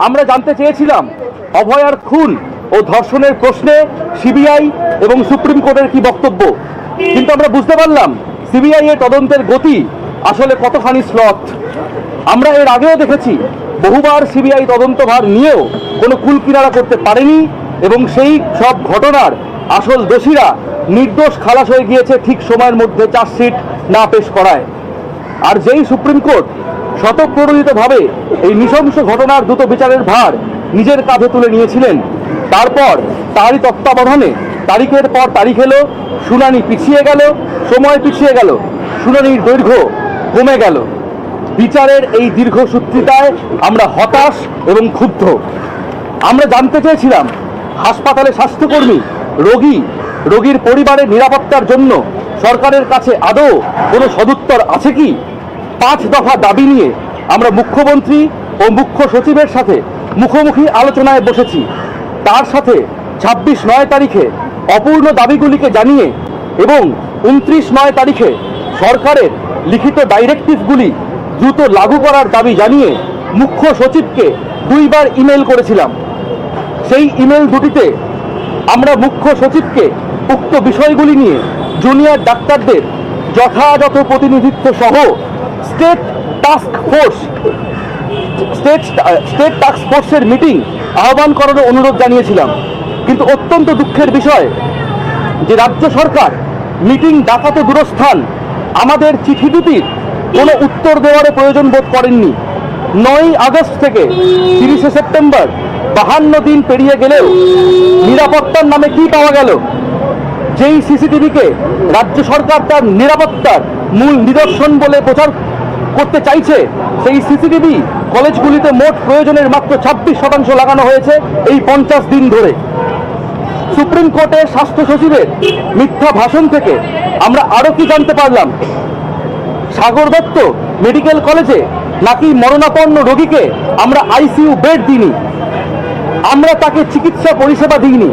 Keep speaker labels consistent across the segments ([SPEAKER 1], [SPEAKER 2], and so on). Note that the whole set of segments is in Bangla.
[SPEAKER 1] আমরা জানতে চেয়েছিলাম অভয়ার খুন ও ধর্ষণের প্রশ্নে সিবিআই এবং সুপ্রিম কোর্টের কি বক্তব্য, কিন্তু আমরা বুঝতে পারলাম সিবিআই এর তদন্তের গতি আসলে কতখানি স্লথ। আমরা এর আগেও দেখেছি বহুবার সিবিআই তদন্তভার নিয়েও কোনো কুলকিনারা করতে পারেনি এবং সেই সব ঘটনার আসল দোষীরা নির্দোষ খালাস হয়ে গিয়েছে ঠিক সময়ের মধ্যে চার্জশিট না পেশ করায়। আর যেই সুপ্রিম কোর্ট স্বতঃপ্রণোদিতভাবে এই নৃশংস ঘটনার দ্রুত বিচারের ভার নিজের কাঁধে তুলে নিয়েছিলেন, তারপর তারই তত্ত্বাবধানে তারিখের পর তারিখ এলো, শুনানি পিছিয়ে গেল, সময় পিছিয়ে গেল, শুনানির দৈর্ঘ্য কমে গেল। বিচারের এই দীর্ঘসূত্রিতায় আমরা হতাশ এবং ক্ষুব্ধ। আমরা জানতে চেয়েছিলাম হাসপাতালে স্বাস্থ্যকর্মী, রোগীর পরিবারের নিরাপত্তার জন্য সরকারের কাছে আদৌ কোনো সদুত্তর আছে কি। 5 দফা দাবি নিয়ে আমরা মুখ্যমন্ত্রী ও মুখ্য সচিবের সাথে মুখোমুখি আলোচনায় বসেছি। তার সাথে 26/9 তারিখে অপূর্ণ দাবিগুলিকে জানিয়ে এবং 29/9 তারিখে সরকারের লিখিত ডাইরেক্টিভগুলি দ্রুত লাগু করার দাবি জানিয়ে মুখ্য সচিবকে 2 বার ইমেল করেছিলাম। সেই ইমেল দুটিতে আমরা মুখ্য সচিবকে উক্ত বিষয়গুলি নিয়ে জুনিয়র ডাক্তারদের যথাযথ প্রতিনিধিত্ব সহ স্টেট টাস্ক ফোর্সের মিটিং আহ্বান করার অনুরোধ জানিয়েছিলাম। কিন্তু অত্যন্ত দুঃখের বিষয় যে রাজ্য সরকার মিটিং ডাকাতে দূরস্থান আমাদের চিঠি দুটির কোনো উত্তর দেওয়ার প্রয়োজন বোধ করেননি। 9 আগস্ট থেকে 30 সেপ্টেম্বর 52 দিন পেরিয়ে গেলেও নিরাপত্তার নামে কি পাওয়া গেল? যেই সিসিটিভিকে রাজ্য সরকার তার নিরাপত্তার মূল নিদর্শন বলে প্রচার করতে চাইছে, সেই সিসিটিভি কলেজগুলিতে মোট প্রয়োজনের মাত্র 26% লাগানো হয়েছে এই 50 দিন ধরে। সুপ্রিম কোর্টের স্বাস্থ্য সচিবের মিথ্যা ভাষণ থেকে আমরা আরও কি জানতে পারলাম? সাগর দত্ত মেডিকেল কলেজে নাকি মরণাপন্ন রোগীকে আমরা আইসিইউ বেড দিইনি, আমরা তাকে চিকিৎসা পরিষেবা দিইনি।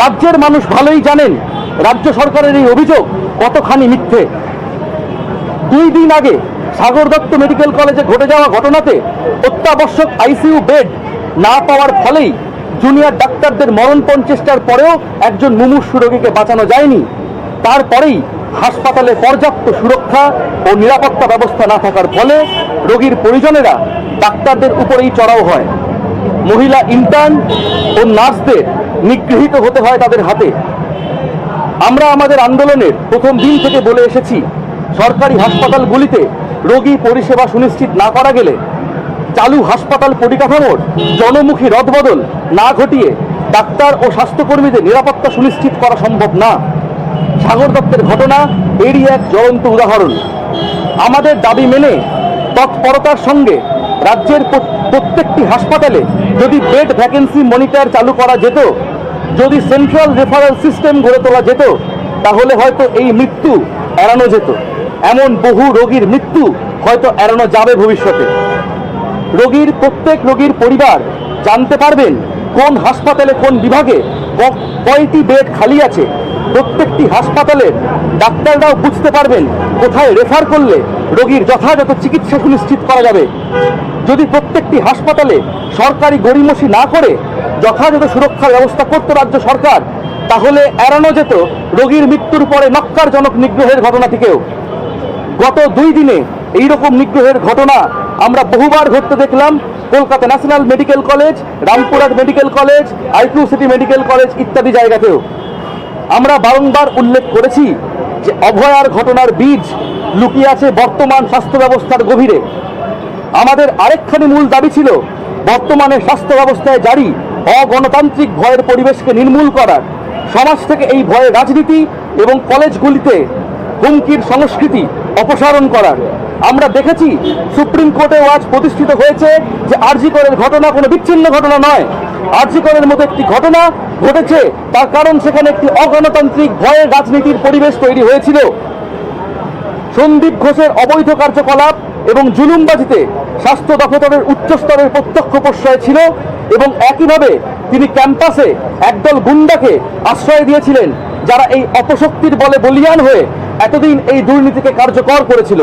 [SPEAKER 1] রাজ্যের মানুষ ভালোই জানেন রাজ্য সরকারের এই অভিযোগ কতখানি মিথ্যে। 2 দিন আগে সাগর দত্ত মেডিকেল কলেজে ঘটে যাওয়া ঘটনাতে অত্যাবশ্যক আইসিইউ বেড না পাওয়ার ফলেই জুনিয়র ডাক্তারদের মরণপণ চেষ্টার পরেও একজন মুমূর্ষু রোগীকে বাঁচানো যায়নি। তারপরেই হাসপাতালে পর্যাপ্ত সুরক্ষা ও নিরাপত্তা ব্যবস্থা না থাকার ফলে রোগীর পরিজনেরা ডাক্তারদের উপরেই চড়াও হয়। মহিলা ইন্টার্ন ও নার্সদের নিগৃহীত হতে হয় তাদের হাতে। আমরা আমাদের আন্দোলনের প্রথম দিন থেকে বলে এসেছি, সরকারি হাসপাতালগুলিতে রোগী পরিষেবা সুনিশ্চিত না করা গেলে চালু হাসপাতাল পরিকাঠামোর জনমুখী রদবদল না ঘটিয়ে ডাক্তার ও স্বাস্থ্যকর্মীদের নিরাপত্তা সুনিশ্চিত করা সম্ভব না। সাগর দত্তের ঘটনা এরই এক জ্বলন্ত উদাহরণ। আমাদের দাবি মেনে তৎপরতার সঙ্গে রাজ্যের প্রত্যেকটি হাসপাতালে যদি বেড ভ্যাকেন্সি মনিটর চালু করা যেত, যদি সেন্ট্রাল রেফারেল সিস্টেম গড়ে তোলা যেত, তাহলে হয়তো এই মৃত্যু এড়ানো যেত। এমন বহু রোগীর মৃত্যু হয়তো এড়ানো যাবে ভবিষ্যতে। প্রত্যেক রোগীর পরিবার জানতে পারবেন কোন হাসপাতালে কোন বিভাগে কয়টি বেড খালি আছে। প্রত্যেকটি হাসপাতালের ডাক্তাররাও বুঝতে পারবেন কোথায় রেফার করলে রোগীর যথাযথ চিকিৎসা সুনিশ্চিত করা যাবে। যদি প্রত্যেকটি হাসপাতালে সরকারি গড়িমসি না করে যথাযথ সুরক্ষার ব্যবস্থা করত রাজ্য সরকার, তাহলে এড়ানো যেত রোগীর মৃত্যুর পরে নক্কারজনক নিগ্রহের ঘটনাটিকেও। গত 2 দিনে এইরকম নিগ্রহের ঘটনা আমরা বহুবার ঘটতে দেখলাম Kolkata national medical college, Rampurhat medical college, IQ city medical college ইত্যাদি জায়গাতেও। আমরা বারংবার উল্লেখ করেছি যে অভয়ার ঘটনার বীজ লুকিয়ে আছে বর্তমান স্বাস্থ্য ব্যবস্থার গভীরে। আমাদের আরেকখানি মূল দাবি ছিল বর্তমানে স্বাস্থ্য ব্যবস্থায় জারি অগণতান্ত্রিক ভয়ের পরিবেশকে নির্মূল করার, সমাজ থেকে এই ভয়ের রাজনীতি এবং কলেজগুলিতে হুমকির সংস্কৃতি অপসারণ করার। আমরা দেখেছি সুপ্রিম কোর্টেও আজ প্রতিষ্ঠিত হয়েছে যে আরজি করের ঘটনা কোনো বিচ্ছিন্ন ঘটনা নয়। আরজি করের মতো একটি ঘটনা ঘটেছে, তার কারণ সেখানে একটি অগণতান্ত্রিক ভয়ের রাজনীতির পরিবেশ তৈরি হয়েছিল। সন্দীপ ঘোষের অবৈধ কার্যকলাপ এবং জুলুমবাজিতে স্বাস্থ্য দপ্তরের উচ্চস্তরের প্রত্যক্ষ প্রশ্রয় ছিল এবং একইভাবে তিনি ক্যাম্পাসে একদল গুন্ডাকে আশ্রয় দিয়েছিলেন যারা এই অপশক্তির বলে বলিয়ান হয়ে এতদিন এই দুর্নীতিকে কার্যকর করেছিল।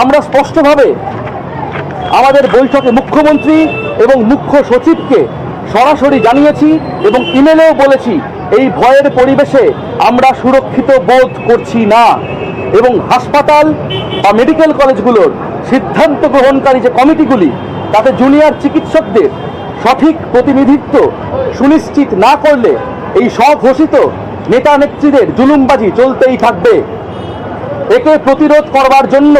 [SPEAKER 1] আমরা স্পষ্টভাবে আমাদের বৈঠকে মুখ্যমন্ত্রী এবং মুখ্য সচিবকে সরাসরি জানিয়েছি এবং ইমেলেও বলেছি, এই ভয়ের পরিবেশে আমরা সুরক্ষিত বোধ করছি না এবং হাসপাতাল বা মেডিকেল কলেজগুলোর সিদ্ধান্ত গ্রহণকারী যে কমিটিগুলি, তাতে জুনিয়র চিকিৎসকদের সঠিক প্রতিনিধিত্ব সুনিশ্চিত না করলে এই স্বঘোষিত নেতা নেত্রীদের জুলুমবাজি চলতেই থাকবে। একে প্রতিরোধ করবার জন্য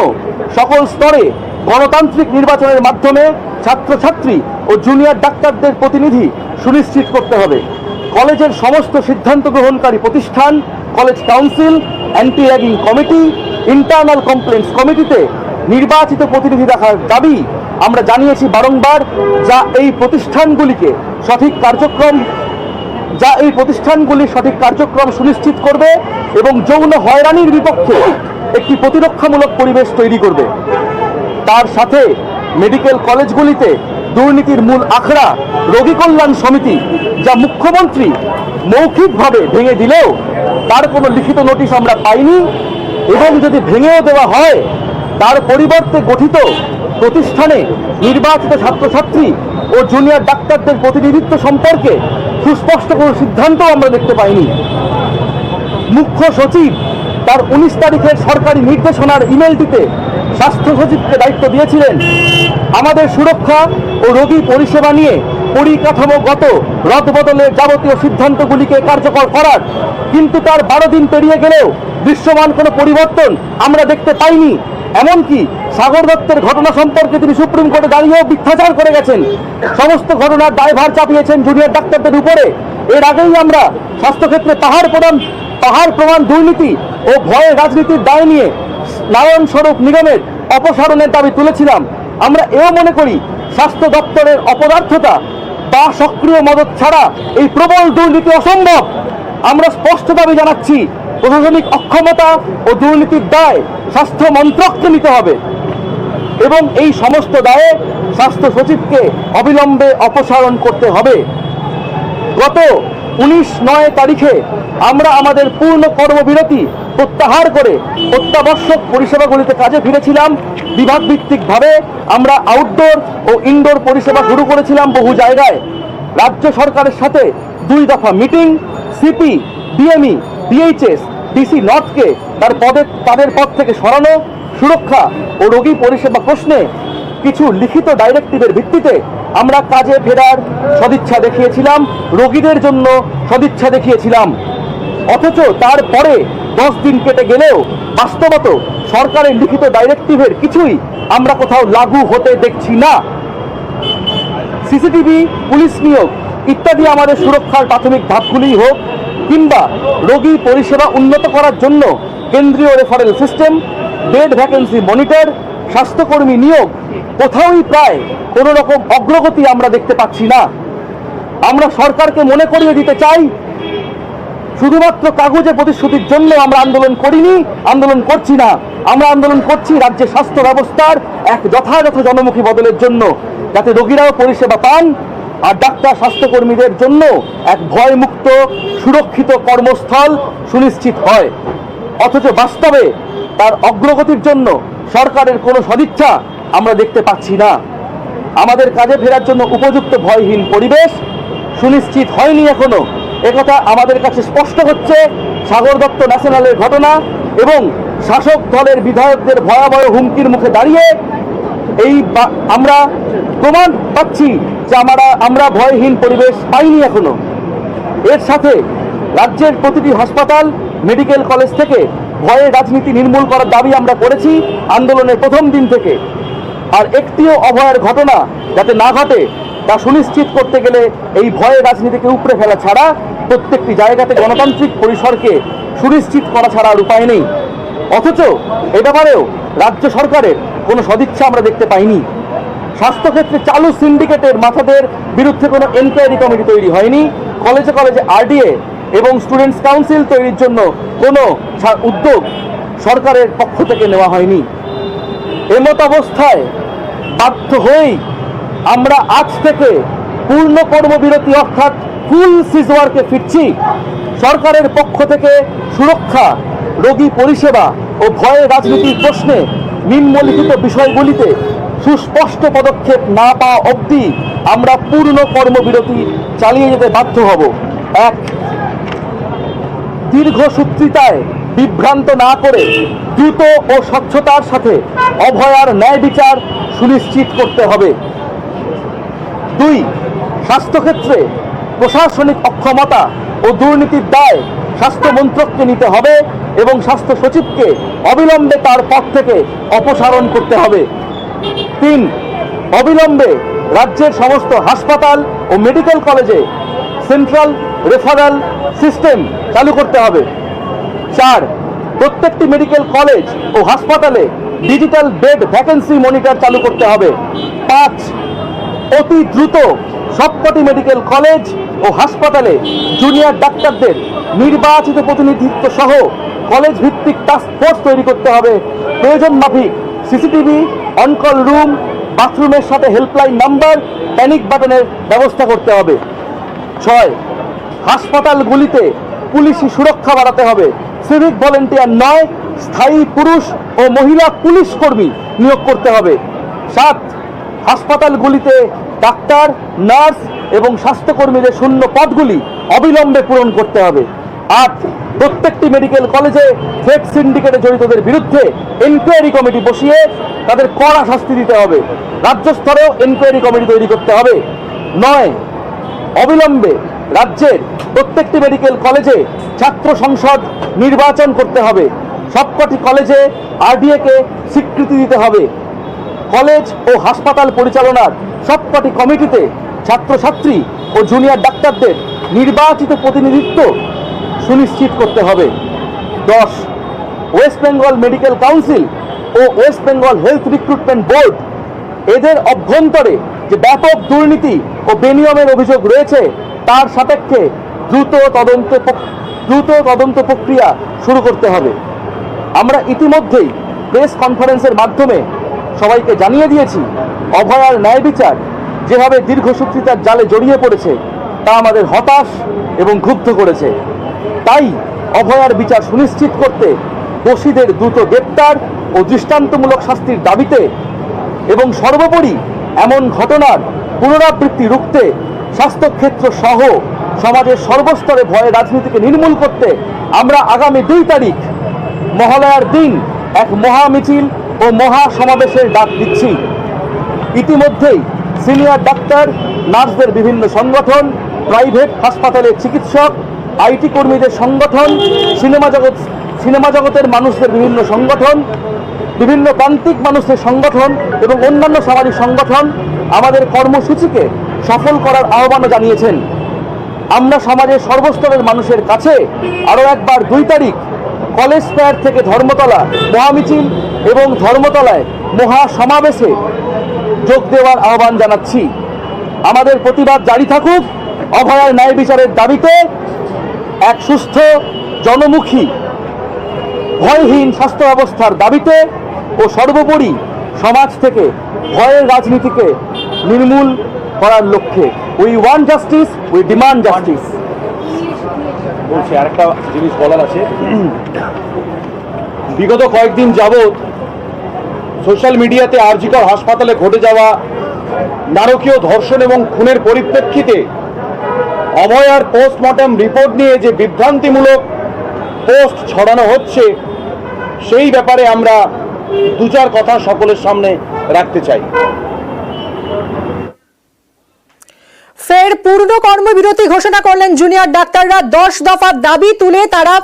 [SPEAKER 1] সকল স্তরে গণতান্ত্রিক নির্বাচনের মাধ্যমে ছাত্রছাত্রী ও জুনিয়র ডাক্তারদের প্রতিনিধি সুনিশ্চিত করতে হবে। কলেজের সমস্ত সিদ্ধান্ত গ্রহণকারী প্রতিষ্ঠান, college council, anti ragging committee, internal complaints কমিটিতে নির্বাচিত প্রতিনিধি রাখার দাবি আমরা জানিয়েছি বারংবার, যা এই প্রতিষ্ঠানগুলির সঠিক কার্যক্রম সুনিশ্চিত করবে এবং যৌন হয়রানির বিপক্ষে একটি প্রতিরক্ষামূলক পরিবেশ তৈরি করবে। তার সাথে মেডিকেল কলেজগুলিতে দুর্নীতির মূল আখড়া রোগী কল্যাণ সমিতি, যা মুখ্যমন্ত্রী মৌখিকভাবে ভেঙে দিলেও তার কোনো লিখিত নোটিশ আমরা পাইনি, এবং যদি ভেঙেও দেওয়া হয় তার পরিবর্তে গঠিত প্রতিষ্ঠানে নির্বাচিত ছাত্রছাত্রী ও জুনিয়র ডাক্তারদের প্রতিনিধিত্ব সম্পর্কে সুস্পষ্ট কোনো সিদ্ধান্তও আমরা দেখতে পাইনি। মুখ্য সচিব তার 19 তারিখের সরকারি নির্দেশনার ইমেলটিতে স্বাস্থ্য সচিবকে দায়িত্ব দিয়েছিলেন আমাদের সুরক্ষা ও রোগী পরিষেবা নিয়ে পরিকাঠামোগত রদবদলের যাবতীয় সিদ্ধান্তগুলিকে কার্যকর করার, কিন্তু তার 12 দিন পেরিয়ে গেলেও দৃশ্যমান কোনো পরিবর্তন আমরা দেখতে পাইনি। এমনকি সাগর দত্তের ঘটনা সম্পর্কে তিনি সুপ্রিম কোর্টে দাঁড়িয়েও মিথ্যাচার করে গেছেন। সমস্ত ঘটনার দায়ভার চাপিয়েছেন জুনিয়র ডাক্তারদের উপরে। এর আগেই আমরা স্বাস্থ্যক্ষেত্রে পাহাড় প্রমাণ দুর্নীতি ও ভয়ে রাজনীতির দায় নিয়ে নারায়ণ স্বরূপ নিগমের অপসারণের দাবি তুলেছিলাম। আমরা এও মনে করি স্বাস্থ্য দপ্তরের অপদার্থতা বা সক্রিয় মদত ছাড়া এই প্রবল দুর্নীতি অসম্ভব। আমরা স্পষ্ট দাবি জানাচ্ছি, প্রশাসনিক অক্ষমতা ও দুর্নীতির দায় স্বাস্থ্য মন্ত্রককে নিতে হবে এবং এই সমস্ত দায়ে স্বাস্থ্য সচিবকে অবিলম্বে অপসারণ করতে হবে। গত 19/9 তারিখে আমরা আমাদের পূর্ণ কর্মবিরতি প্রত্যাহার করে অত্যাবশ্যক পরিষেবাগুলিতে কাজে ফিরেছিলাম। বিভাগ ভিত্তিকভাবে আমরা আউটডোর ও ইনডোর পরিষেবা শুরু করেছিলাম বহু জায়গায়। রাজ্য সরকারের সাথে 2 দফা meeting, CP, DME, DHS, DC নর্থকে তাদের পদ থেকে সরানো, সুরক্ষা ও রোগী পরিষেবা প্রশ্নে কিছু লিখিত ডাইরেক্টিভের ভিত্তিতে আমরা কাজে ফেরার সদিচ্ছা দেখিয়েছিলাম, রোগীদের জন্য সদিচ্ছা দেখিয়েছিলাম। অথচ তারপরে 10 দিন কেটে গেলেও বাস্তবত সরকারের লিখিত ডাইরেক্টিভের কিছুই আমরা কোথাও লাগু হতে দেখছি না। সিসিটিভি, পুলিশ নিয়োগ ইত্যাদি আমাদের সুরক্ষার প্রাথমিক ধাপগুলিই হোক, কিংবা রোগী পরিষেবা উন্নত করার জন্য কেন্দ্রীয় referral system, bed vacancy monitor, স্বাস্থ্যকর্মী নিয়োগ, কোথাওই প্রায় কোনো রকম অগ্রগতি আমরা দেখতে পাচ্ছি না। আমরা সরকারকে মনে করিয়ে দিতে চাই, শুধুমাত্র কাগজে প্রতিশ্রুতির জন্য আমরা আন্দোলন করিনি, আন্দোলন করছি না। আমরা আন্দোলন করছি রাজ্যের স্বাস্থ্য ব্যবস্থার এক যথাযথ জনমুখী বদলের জন্য, যাতে রোগীরাও পরিষেবা পান আর ডাক্তার স্বাস্থ্যকর্মীদের জন্য এক ভয়মুক্ত সুরক্ষিত কর্মস্থল সুনিশ্চিত হয়। অথচ বাস্তবে তার অগ্রগতির জন্য সরকারের কোনো সদিচ্ছা আমরা দেখতে পাচ্ছি না। আমাদের কাজে ফেরার জন্য উপযুক্ত ভয়হীন পরিবেশ সুনিশ্চিত হয়নি এখনো। একথা আমাদের কাছে স্পষ্ট হচ্ছে সাগর দত্ত ন্যাশনালের ঘটনা এবং শাসক দলের বিধায়কদের ভয়াবহ হুমকির মুখে দাঁড়িয়ে আমরা প্রমাণ পাচ্ছি যে আমরা ভয়হীন পরিবেশ পাইনি এখনো। এর সাথে রাজ্যের প্রতিটি হাসপাতাল, মেডিকেল কলেজ থেকে ভয়ের রাজনীতি নির্মূল করার দাবি আমরা করেছি আন্দোলনের প্রথম দিন থেকে। আর একটিও অভয়ের ঘটনা যাতে না ঘটে তা সুনিশ্চিত করতে গেলে এই ভয়ের রাজনীতিকে উপড়ে ফেলা ছাড়া প্রত্যেকটি জায়গাতে গণতান্ত্রিক পরিসরকে সুনিশ্চিত করা ছাড়া আর উপায় নেই। অথচ এ ব্যাপারেও রাজ্য সরকারের কোনো সদিচ্ছা আমরা দেখতে পাইনি। স্বাস্থ্যক্ষেত্রে চালু সিন্ডিকেটের মাথাদের বিরুদ্ধে কোনো এনকোয়ারি কমিটি তৈরি হয়নি। কলেজে কলেজে আরডিএ এবং স্টুডেন্টস কাউন্সিল তৈরির জন্য কোনো উদ্যোগ সরকারের পক্ষ থেকে নেওয়া হয়নি। এমত অবস্থায় বাধ্য হয়েই আমরা আজ থেকে পূর্ণ কর্মবিরতি অর্থাৎ ফুল সিজওয়ার্কে ফিরছি। সরকারের পক্ষ থেকে সুরক্ষা, রোগী পরিষেবা ও ভয়ের রাজনীতির প্রশ্নে নিম্নলিখিত বিষয়গুলিতে সুস্পষ্ট পদক্ষেপ না পাওয়া অবধি আমরা পূর্ণ কর্মবিরতি চালিয়ে যেতে বাধ্য হব। এক, দীর্ঘসূত্রিতায় বিভ্রান্ত না করে দ্রুত ও স্বচ্ছতার সাথে অভয়ার ন্যায় বিচার সুনিশ্চিত করতে হবে। দুই, স্বাস্থ্যক্ষেত্রে প্রশাসনিক অক্ষমতা ও দুর্নীতির দায় স্বাস্থ্য মন্ত্রককে নিতে হবে এবং স্বাস্থ্য সচিবকে অবিলম্বে তার পদ থেকে অপসারণ করতে হবে। তিন, অবিলম্বে রাজ্যের সমস্ত হাসপাতাল ও মেডিকেল কলেজে সেন্ট্রাল রেফারাল সিস্টেম চালু করতে হবে। চার, প্রত্যেকটি মেডিকেল কলেজ ও হাসপাতালে ডিজিটাল বেড ভ্যাকেন্সি মনিটর চালু করতে হবে। পাঁচ, অতি দ্রুত সবকটি মেডিকেল কলেজ ও হাসপাতালে জুনিয়র ডাক্তারদের নির্বাচিত প্রতিনিধিত্ব সহ কলেজ ভিত্তিক টাস্ক ফোর্স তৈরি করতে হবে। প্রয়োজন মাফিক সিসিটিভি, অনকল রুম, বাথরুমের সাথে হেল্পলাইন নাম্বার, প্যানিক বাটনের ব্যবস্থা করতে হবে। ছয়, হাসপাতালগুলিতে পুলিশি সুরক্ষা বাড়াতে হবে। সিভিক ভলেন্টিয়ার নয়, স্থায়ী পুরুষ ও মহিলা পুলিশ কর্মী নিয়োগ করতে হবে। সাত, হাসপাতালগুলিতে ডাক্তার, নার্স এবং স্বাস্থ্যকর্মীদের শূন্য পদগুলি অবিলম্বে পূরণ করতে হবে। আট, প্রত্যেকটি মেডিকেল কলেজে ফেক সিন্ডিকেটে জড়িতদের বিরুদ্ধে এনকোয়ারি কমিটি বসিয়ে তাদের কড়া শাস্তি দিতে হবে। রাজ্য স্তরেও এনকোয়ারি কমিটি তৈরি করতে হবে। নয়, অবিলম্বে রাজ্যের প্রত্যেকটি মেডিকেল কলেজে ছাত্র সংসদ নির্বাচন করতে হবে। সবকটি কলেজে আরডিএ-কে স্বীকৃতি দিতে হবে। কলেজ ও হাসপাতাল পরিচালনার সবকটি কমিটিতে ছাত্রছাত্রী ও জুনিয়র ডাক্তারদের নির্বাচিত প্রতিনিধিত্ব সুনিশ্চিত করতে হবে। 10, ওয়েস্ট বেঙ্গল মেডিকেল কাউন্সিল ও West Bengal health recruitment board এদের অভ্যন্তরে যে ব্যাপক দুর্নীতি ও বেনিয়মের অভিযোগ রয়েছে তার সাপেক্ষে দ্রুত তদন্ত প্রক্রিয়া শুরু করতে হবে। আমরা ইতিমধ্যেই প্রেস কনফারেন্সের মাধ্যমে সবাইকে জানিয়ে দিয়েছি অভয়ার ন্যায় বিচার যেভাবে দীর্ঘসূত্রিতার জালে জড়িয়ে পড়েছে তা আমাদের হতাশ এবং ক্ষুব্ধ করেছে। তাই অভয়ার বিচার সুনিশ্চিত করতে দোষীদের দ্রুত গ্রেপ্তার ও দৃষ্টান্তমূলক শাস্তির দাবিতে এবং সর্বোপরি এমন ঘটনার পুনরাবৃত্তি রুখতে স্বাস্থ্যক্ষেত্র সহ সমাজের সর্বস্তরে ভয়ের রাজনীতিকে নির্মূল করতে আমরা আগামী 2 তারিখ মহালয়ার দিন এক মহা মিছিল ও মহা সমাবেশের ডাক দিচ্ছি। ইতিমধ্যেই সিনিয়র ডাক্তার, নার্সদের বিভিন্ন সংগঠন, প্রাইভেট হাসপাতালের চিকিৎসক, আইটি কর্মীদের সংগঠন, সিনেমা জগতের মানুষদের বিভিন্ন সংগঠন, বিভিন্ন প্রান্তিক মানুষের সংগঠন এবং অন্যান্য সামাজিক সংগঠন আমাদের কর্মসূচিকে সফল করার আহ্বানও জানিয়েছেন। আমরা সমাজের সর্বস্তরের মানুষের কাছে আরও একবার 2 তারিখ কলেজ স্কয়ার থেকে ধর্মতলা মহামিছিল এবং ধর্মতলায় মহা সমাবেশে যোগ দেওয়ার আহ্বান জানাচ্ছি। আমাদের প্রতিবাদ জারি থাকুক অভয়ার ন্যায় বিচারের দাবিতে, এক সুস্থ, জনমুখী, ভয়হীন স্বাস্থ্য ব্যবস্থার দাবিতে ও সর্বোপরি সমাজ থেকে ভয়ের রাজনীতিকে নির্মূল করার লক্ষ্যে। We want justice, we demand justice.
[SPEAKER 2] বলছি আরেকটা জিনিস বলার আছে। বিগত কয়েকদিন যাবৎ সোশ্যাল মিডিয়াতে আরজিকর হাসপাতালে ঘটে যাওয়া নারকীয় ধর্ষণ এবং খুনের পরিপ্রেক্ষিতে অভয়ার পোস্টমর্টম রিপোর্ট নিয়ে যে বিভ্রান্তিমূলক পোস্ট ছড়ানো হচ্ছে সেই ব্যাপারে আমরা 2-4 কথা সকলের সামনে রাখতে চাই।
[SPEAKER 3] ফের পূর্ণ কর্মবিরতি ঘোষণা করলেন জুনিয়র ডাক্তাররা। 10 দফা দাবি তুলে তারা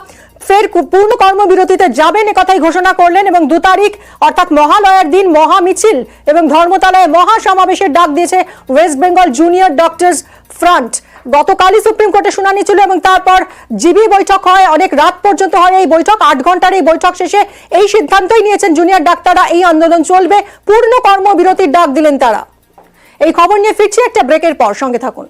[SPEAKER 3] ফের পূর্ণ কর্মবিরতিতে যাবেন একথাই ঘোষণা করলেন এবং 2 তারিখ অর্থাৎ মহালয়ার দিন মহা মিছিল এবং ধর্মতলায় মহা সমাবেশের ডাক দিয়েছে West Bengal junior doctors front. গতকালই সুপ্রিম কোর্টে শুনানি ছিল এবং তারপর জিবি বৈঠক হয়, অনেক রাত পর্যন্ত হয় এই বৈঠক। 8 ঘন্টার এই বৈঠক শেষে এই সিদ্ধান্তই নিয়েছেন জুনিয়র ডাক্তাররা, এই আন্দোলন চলবে, পূর্ণ কর্মবিরতির ডাক দিলেন তারা। এই খবর নিয়ে ফিরছি একটা ব্রেকের পর, সঙ্গে থাকুন।